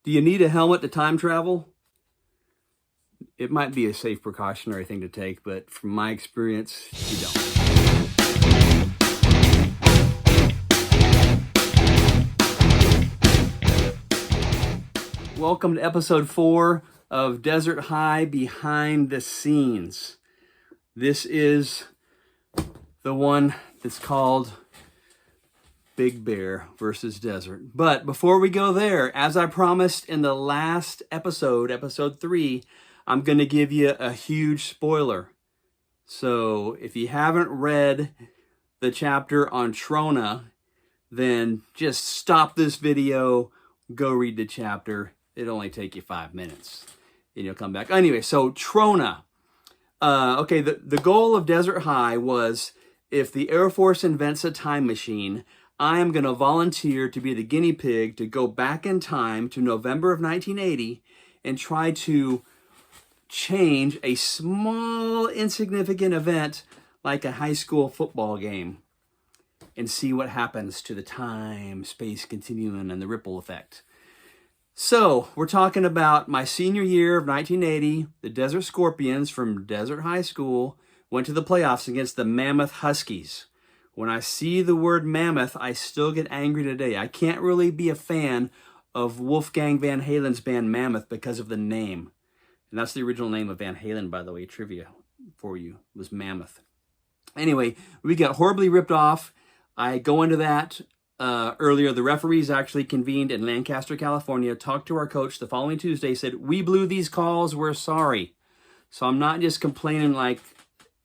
Do you need a helmet to time travel? It might be a safe precautionary thing to take, but from my experience, you don't. Welcome to episode 4 of Desert High Behind the Scenes. This is the one that's called Big Bear versus Desert. But before we go there, as I promised in the last episode, episode 3, I'm going to give you a huge spoiler. So if you haven't read the chapter on Trona, then just stop this video, go read the chapter. It'll only take you 5 minutes and you'll come back. Anyway, so Trona. Okay, the goal of Desert High was, if the Air Force invents a time machine, I am going to volunteer to be the guinea pig to go back in time to November of 1980 and try to change a small, insignificant event like a high school football game and see what happens to the time-space continuum and the ripple effect. So, we're talking about my senior year of 1980. The Desert Scorpions from Desert High School went to the playoffs against the Mammoth Huskies. When I see the word Mammoth, I still get angry today. I can't really be a fan of Wolfgang Van Halen's band Mammoth because of the name. And that's the original name of Van Halen, by the way. Trivia for you was Mammoth. Anyway, we got horribly ripped off. I go into that earlier. The referees actually convened in Lancaster, California, talked to our coach the following Tuesday, said, "We blew these calls, we're sorry." So I'm not just complaining like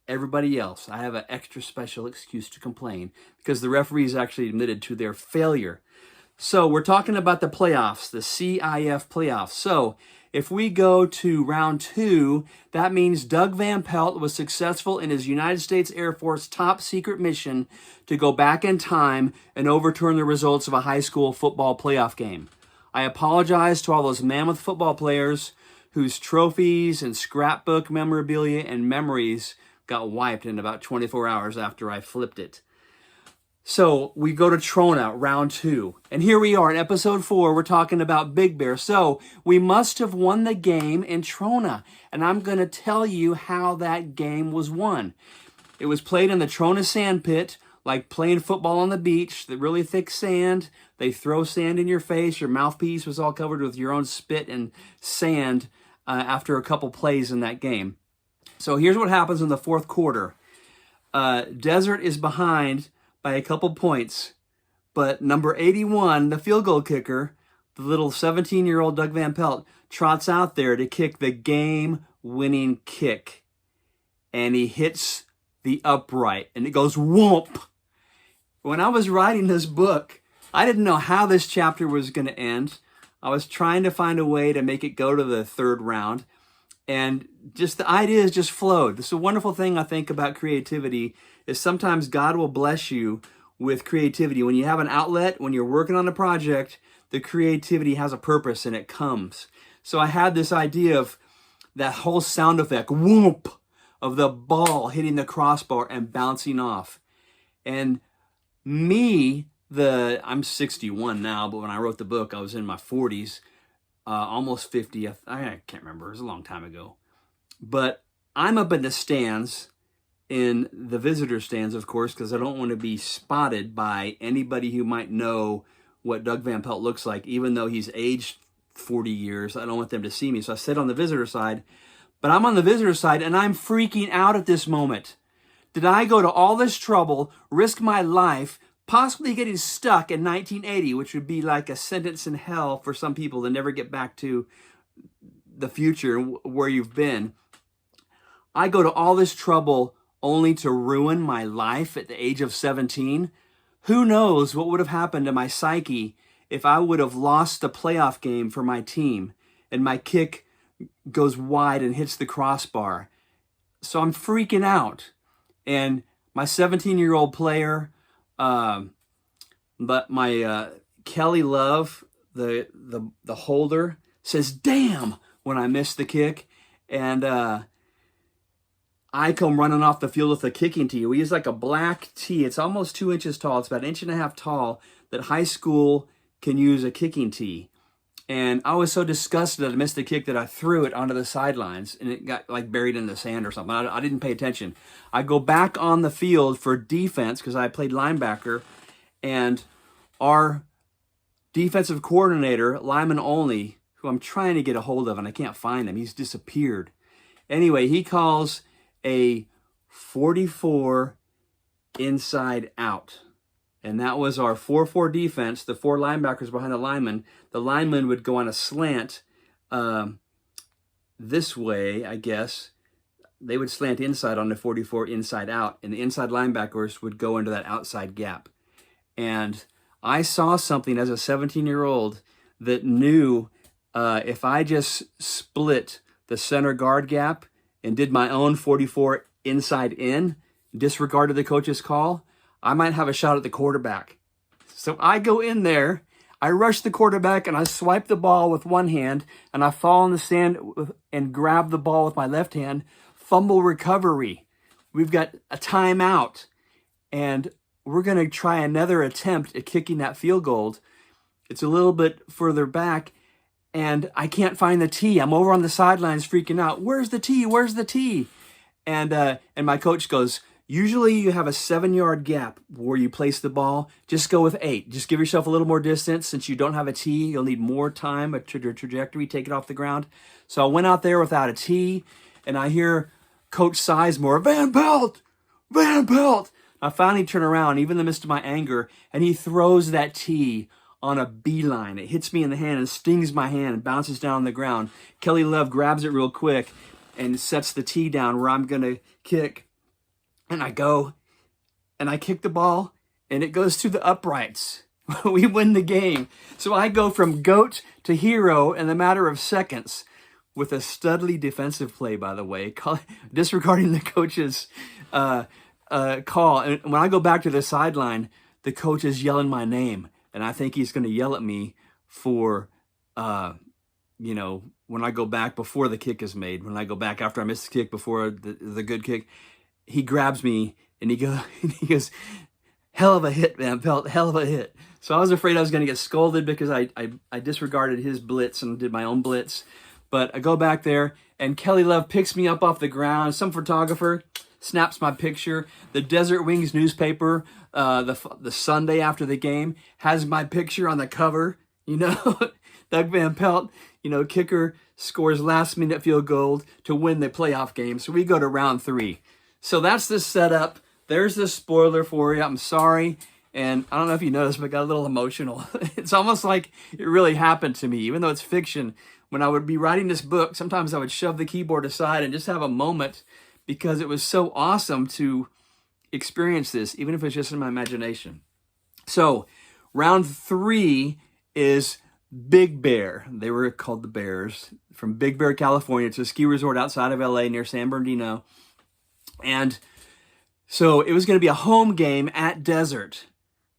everybody else. I have an extra special excuse to complain because the referees actually admitted to their failure. So we're talking about the playoffs, the CIF playoffs. So if we go to round 2, that means Doug Van Pelt was successful in his United States Air Force top secret mission to go back in time and overturn the results of a high school football playoff game. I apologize to all those Mammoth football players whose trophies and scrapbook memorabilia and memories got wiped in about 24 hours after I flipped it. So we go to Trona, round 2. And here we are in episode 4. We're talking about Big Bear. So we must have won the game in Trona. And I'm going to tell you how that game was won. It was played in the Trona sand pit, like playing football on the beach, the really thick sand. They throw sand in your face. Your mouthpiece was all covered with your own spit and sand after a couple plays in that game. So here's what happens in the fourth quarter. Desert is behind by a couple points, but number 81, the field goal kicker, the little 17-year-old Doug Van Pelt, trots out there to kick the game-winning kick, and he hits the upright, and it goes whoomp. When I was writing this book, I didn't know how this chapter was going to end. I was trying to find a way to make it go to the third round, and just the ideas just flowed. This is a wonderful thing I think about creativity, is sometimes God will bless you with creativity. When you have an outlet, when you're working on a project, the creativity has a purpose and it comes. So I had this idea of that whole sound effect, whoop, of the ball hitting the crossbar and bouncing off. And I'm 61 now, but when I wrote the book, I was in my 40s, almost 50. I can't remember. It was a long time ago. But I'm up in the stands, in the visitor stands, of course, because I don't want to be spotted by anybody who might know what Doug Van Pelt looks like, even though he's aged 40 years. I don't want them to see me. So I sit on the visitor side. But I'm on the visitor side, and I'm freaking out at this moment. Did I go to all this trouble, risk my life, possibly getting stuck in 1980, which would be like a sentence in hell for some people to never get back to the future where you've been? I go to all this trouble only to ruin my life at the age of 17? Who knows what would have happened to my psyche if I would have lost the playoff game for my team and my kick goes wide and hits the crossbar. So I'm freaking out. And my 17-year-old player, but my Kelly Love, the holder, says, "Damn," when I miss the kick. And I come running off the field with a kicking tee. We use like a black tee. It's almost 2 inches tall. It's about 1.5 inches tall that high school can use a kicking tee. And I was so disgusted that I missed the kick that I threw it onto the sidelines and it got like buried in the sand or something. I didn't pay attention. I go back on the field for defense because I played linebacker, and our defensive coordinator, lineman only, who I'm trying to get a hold of and I can't find him. He's disappeared. Anyway, he calls a 44 inside out. And that was our 4-4 defense, the 4 linebackers behind the lineman. The lineman would go on a slant this way, I guess. They would slant inside on the 44 inside out, and the inside linebackers would go into that outside gap. And I saw something as a 17-year-old that knew if I just split the center guard gap and did my own 44 inside in, disregarded the coach's call, I might have a shot at the quarterback. So I go in there, I rush the quarterback, and I swipe the ball with one hand, and I fall in the sand and grab the ball with my left hand. Fumble recovery. We've got a timeout, and we're going to try another attempt at kicking that field goal. It's a little bit further back, and I can't find the tee. I'm over on the sidelines freaking out. Where's the tee? Where's the tee? And my coach goes, usually you have a 7-yard gap where you place the ball. Just go with 8. Just give yourself a little more distance. Since you don't have a tee, you'll need more time, a trajectory, take it off the ground. So I went out there without a tee, and I hear Coach Sizemore, Van Pelt, Van Pelt. I finally turn around, even in the midst of my anger, and he throws that tee on a beeline. It hits me in the hand and stings my hand and bounces down on the ground. Kelly Love grabs it real quick and sets the tee down where I'm going to kick. And I go, and I kick the ball, and it goes through the uprights. We win the game. So I go from goat to hero in a matter of seconds with a studly defensive play, by the way, disregarding the coach's call. And when I go back to the sideline, the coach is yelling my name, and I think he's going to yell at me for, when I go back before the kick is made, when I go back after I miss the kick before the good kick. He grabs me and he goes, hell of a hit, Van Pelt, hell of a hit. So I was afraid I was going to get scolded because I disregarded his blitz and did my own blitz. But I go back there and Kelly Love picks me up off the ground. Some photographer snaps my picture. The Desert Wings newspaper, the Sunday after the game, has my picture on the cover. Doug Van Pelt, kicker scores last minute field goal to win the playoff game. So we go to round 3. So that's the setup. There's the spoiler for you. I'm sorry. And I don't know if you noticed, but I got a little emotional. It's almost like it really happened to me, even though it's fiction. When I would be writing this book, sometimes I would shove the keyboard aside and just have a moment because it was so awesome to experience this, even if it's just in my imagination. So round 3 is Big Bear. They were called the Bears, from Big Bear, California. It's a ski resort outside of LA near San Bernardino. And so it was going to be a home game at Desert,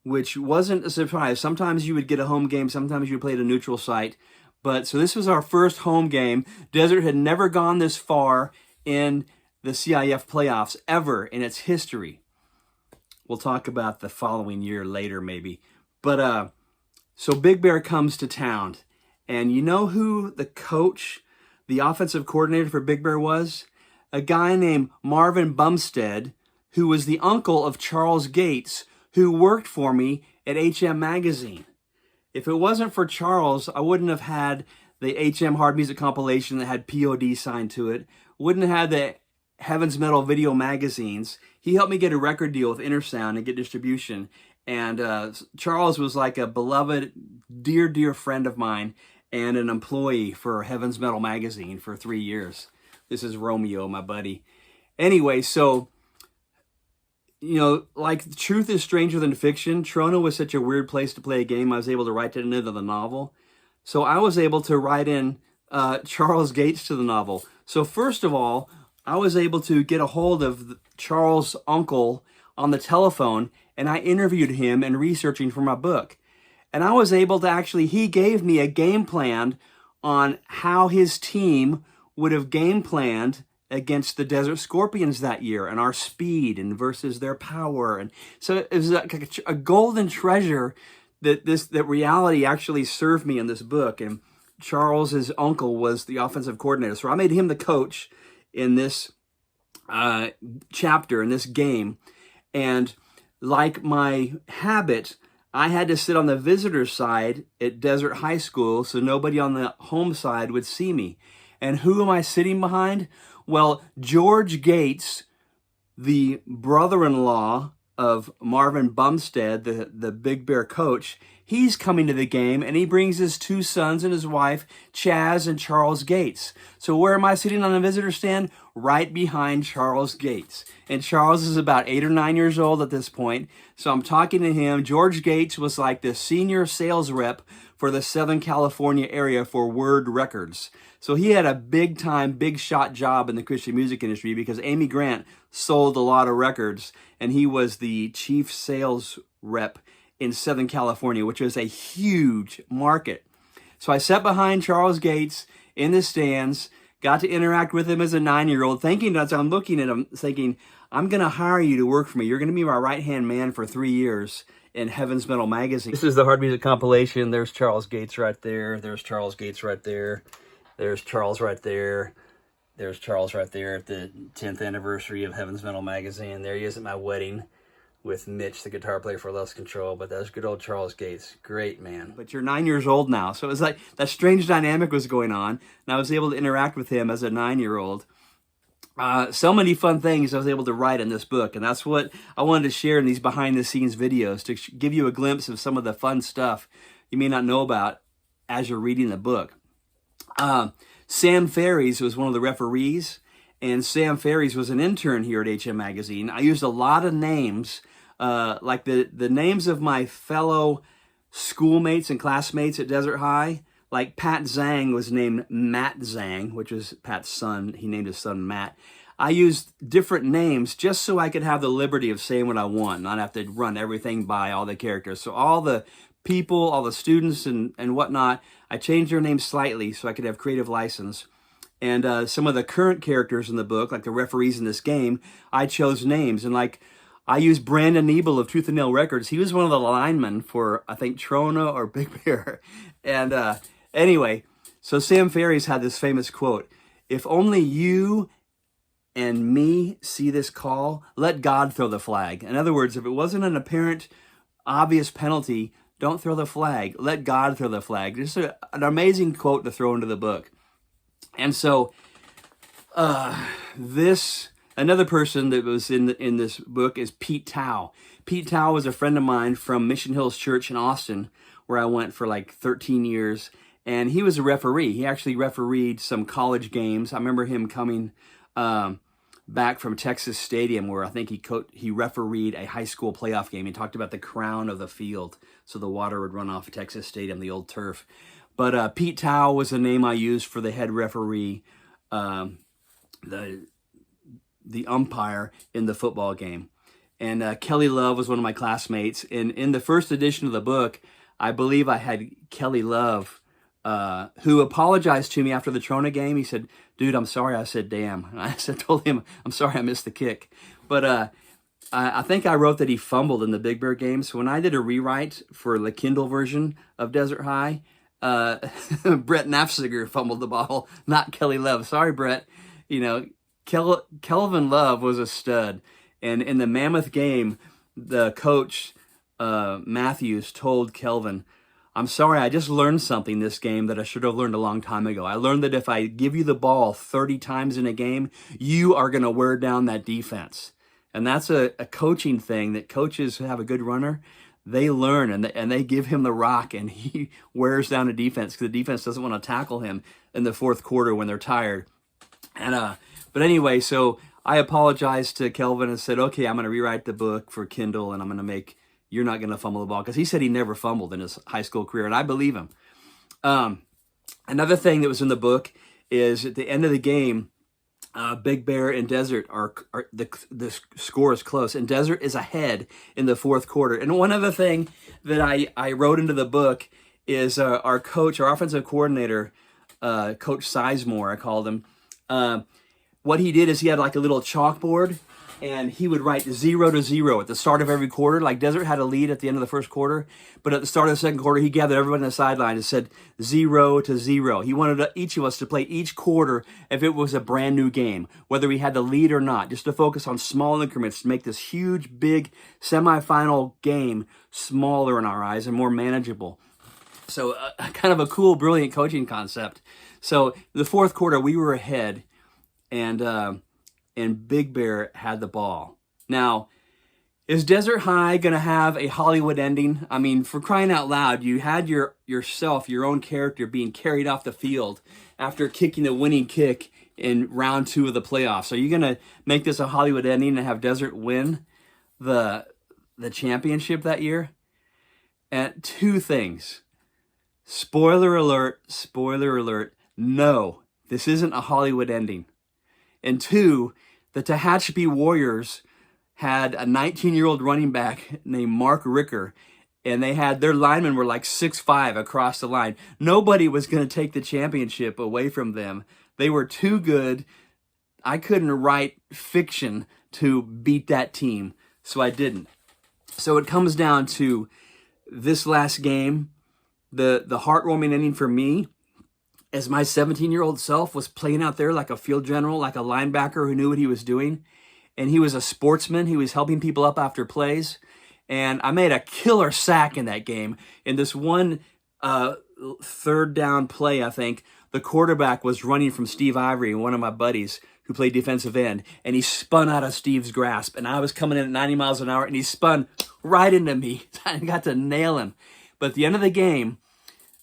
which wasn't a surprise. Sometimes you would get a home game. Sometimes you would play at a neutral site. But so this was our first home game. Desert had never gone this far in the CIF playoffs ever in its history. We'll talk about the following year later maybe. But so Big Bear comes to town. And you know who the coach, the offensive coordinator for Big Bear was? A guy named Marvin Bumstead, who was the uncle of Charles Gates, who worked for me at HM Magazine. If it wasn't for Charles, I wouldn't have had the HM Hard Music compilation that had POD signed to it. Wouldn't have had the Heaven's Metal video magazines. He helped me get a record deal with Intersound and get distribution. And Charles was like a beloved, dear, dear friend of mine and an employee for Heaven's Metal magazine for 3 years. This is Romeo, my buddy. Anyway, so, like truth is stranger than fiction. Toronto was such a weird place to play a game. I was able to write it into the novel. So I was able to write in Charles Gates to the novel. So first of all, I was able to get a hold of Charles' uncle on the telephone, and I interviewed him and researching for my book. And I was able to he gave me a game plan on how his team would have game planned against the Desert Scorpions that year and our speed and versus their power. And so it was a golden treasure that reality actually served me in this book. And Charles's uncle was the offensive coordinator. So I made him the coach in this chapter, in this game. And like my habit, I had to sit on the visitor side at Desert High School so nobody on the home side would see me. And who am I sitting behind? Well, George Gates, the brother-in-law of Marvin Bumstead, the Big Bear coach, he's coming to the game, and he brings his 2 sons and his wife, Chaz and Charles Gates. So where am I sitting on the visitor stand? Right behind Charles Gates. And Charles is about 8 or 9 years old at this point. So I'm talking to him. George Gates was like the senior sales rep for the Southern California area for Word Records. So he had a big time, big shot job in the Christian music industry because Amy Grant sold a lot of records, and he was the chief sales rep in Southern California, which is a huge market. So I sat behind Charles Gates in the stands, got to interact with him as a 9-year-old, thinking, as I'm looking at him, thinking, I'm going to hire you to work for me. You're going to be my right-hand man for 3 years in Heaven's Metal magazine. This is the Hard Music compilation. There's Charles Gates right there. There's Charles Gates right there. There's Charles right there. There's Charles right there at the 10th anniversary of Heaven's Metal magazine. There he is at my wedding with Mitch, the guitar player for Lost Control. But that's good old Charles Gates. Great man. But you're 9 years old now. So it was like that strange dynamic was going on. And I was able to interact with him as a 9-year-old. So many fun things I was able to write in this book. And that's what I wanted to share in these behind-the-scenes videos, to give you a glimpse of some of the fun stuff you may not know about as you're reading the book. Sam Ferries was one of the referees, and Sam Ferries was an intern here at HM Magazine. I used a lot of names, like the names of my fellow schoolmates and classmates at Desert High. Like Pat Zhang was named Matt Zhang, which was Pat's son. He named his son Matt. I used different names just so I could have the liberty of saying what I want, not have to run everything by all the characters. So all the people, all the students and whatnot, I changed their names slightly so I could have creative license. And some of the current characters in the book, like the referees in this game, I chose names. And like, I used Brandon Nebel of Tooth and Nail Records. He was one of the linemen for, I think, Trona or Big Bear. And anyway, so Sam Ferries had this famous quote: "If only you and me see this call, let God throw the flag." In other words, if it wasn't an apparent, obvious penalty, don't throw the flag. Let God throw the flag. Just an amazing quote to throw into the book. And so, another person that was in this book is Pete Tao. Pete Tao was a friend of mine from Mission Hills Church in Austin, where I went for like 13 years. And he was a referee. He actually refereed some college games. I remember him coming back from Texas Stadium, where I think he refereed a high school playoff game. He talked about the crown of the field, so the water would run off Texas Stadium, the old turf. But Pete Tao was the name I used for the head referee, the umpire in the football game. And Kelly Love was one of my classmates. And in the first edition of the book, I believe I had Kelly Love, who apologized to me after the Trona game. He said, "Dude, I'm sorry I said damn." And I told him, "I'm sorry I missed the kick." But I think I wrote that he fumbled in the Big Bear game. So when I did a rewrite for the Kindle version of Desert High, Brett Nafziger fumbled the ball, not Kelly Love. Sorry, Brett. You know, Kelvin Love was a stud. And in the Mammoth game, the coach, Matthews, told Kelvin, "I'm sorry, I just learned something this game that I should have learned a long time ago. I learned that if I give you the ball 30 times in a game, you are going to wear down that defense." And that's a coaching thing, that coaches who have a good runner, they learn and they give him the rock, and he wears down a defense because the defense doesn't want to tackle him in the fourth quarter when they're tired. And but anyway, so I apologized to Kelvin and said, "Okay, I'm going to rewrite the book for Kindle, and I'm going to make you're not going to fumble the ball," because he said he never fumbled in his high school career, and I believe him. Another thing that was in the book is at the end of the game, Big Bear and Desert the score is close, and Desert is ahead in the fourth quarter. And one other thing that I wrote into the book is our coach, our offensive coordinator, Coach Sizemore, I called him. What he did is he had like a little chalkboard, and he would write 0-0 at the start of every quarter. Like Desert had a lead at the end of the first quarter, but at the start of the second quarter, he gathered everybody on the sideline and said 0-0. He wanted each of us to play each quarter if it was a brand new game, whether we had the lead or not, just to focus on small increments to make this huge, big semifinal game smaller in our eyes and more manageable. So kind of a cool, brilliant coaching concept. So the fourth quarter, we were ahead, and Big Bear had the ball. Now, is Desert High going to have a Hollywood ending? I mean, for crying out loud, you had your own character being carried off the field after kicking the winning kick in round 2 of the playoffs. Are you going to make this a Hollywood ending and have Desert win the championship that year? And 2 things. Spoiler alert, no, this isn't a Hollywood ending. And 2, the Tehachapi Warriors had a 19-year-old running back named Mark Ricker, and their linemen were like 6'5" across the line. Nobody was going to take the championship away from them. They were too good. I couldn't write fiction to beat that team, so I didn't. So it comes down to this last game, the heartwarming ending for me, as my 17-year-old self was playing out there like a field general, like a linebacker who knew what he was doing. And he was a sportsman. He was helping people up after plays. And I made a killer sack in that game. In this one third down play, I think, the quarterback was running from Steve Ivory, one of my buddies who played defensive end. And he spun out of Steve's grasp. And I was coming in at 90 miles an hour, and he spun right into me. I got to nail him. But at the end of the game,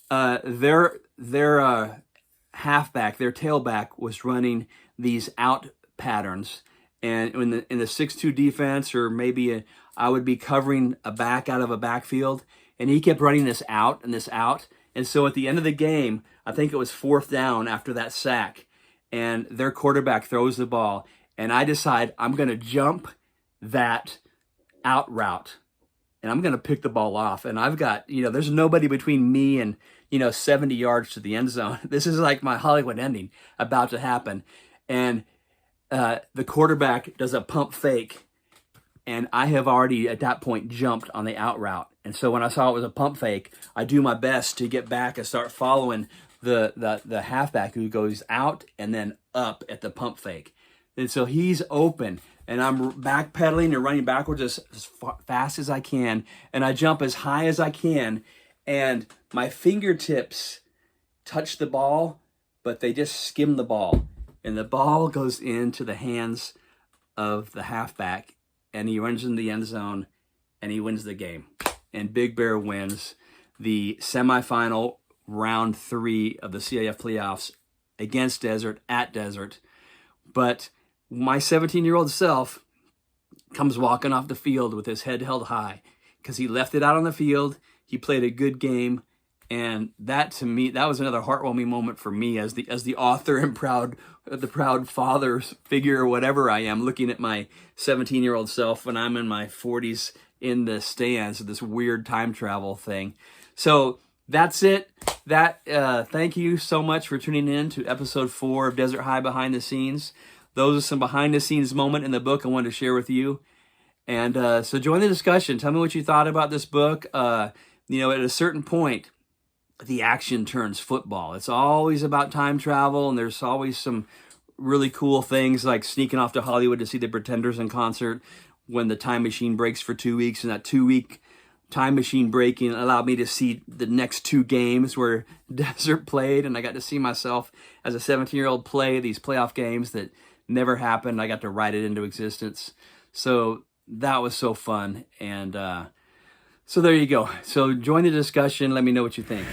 their halfback, their tailback, was running these out patterns, and in the 6-2 defense, or maybe I would be covering a back out of a backfield, and he kept running this out and this out. And so at the end of the game, I think it was 4th down after that sack, and their quarterback throws the ball, and I decide I'm going to jump that out route, and I'm going to pick the ball off. And I've got, there's nobody between me and, 70 yards to the end zone. This is like my Hollywood ending about to happen. And the quarterback does a pump fake, and I have already at that point jumped on the out route. And so when I saw it was a pump fake, I do my best to get back and start following the halfback who goes out and then up at the pump fake. And so he's open, and I'm backpedaling and running backwards as fast as I can, and I jump as high as I can, and my fingertips touch the ball, but they just skim the ball, and the ball goes into the hands of the halfback, and he runs in the end zone, and he wins the game. And Big Bear wins the semifinal round 3 of the CIF playoffs against Desert, at Desert. But my 17-year-old self comes walking off the field with his head held high because he left it out on the field. He played a good game, and that, to me, that was another heartwarming moment for me as the author and the proud father figure, or whatever I am, looking at my 17-year-old self when I'm in my 40s in the stands, this weird time travel thing. So that's it. Thank you so much for tuning in to episode 4 of Desert High Behind the Scenes. Those are some behind the scenes moment in the book I wanted to share with you. And so join the discussion. Tell me what you thought about this book. At a certain point, the action turns football. It's always about time travel, and there's always some really cool things like sneaking off to Hollywood to see the Pretenders in concert when the time machine breaks for 2 weeks, and that 2-week time machine breaking allowed me to see the next 2 games where Desert played, and I got to see myself as a 17-year-old play these playoff games that never happened. I got to write it into existence. So that was so fun. And so there you go. So join the discussion. Let me know what you think.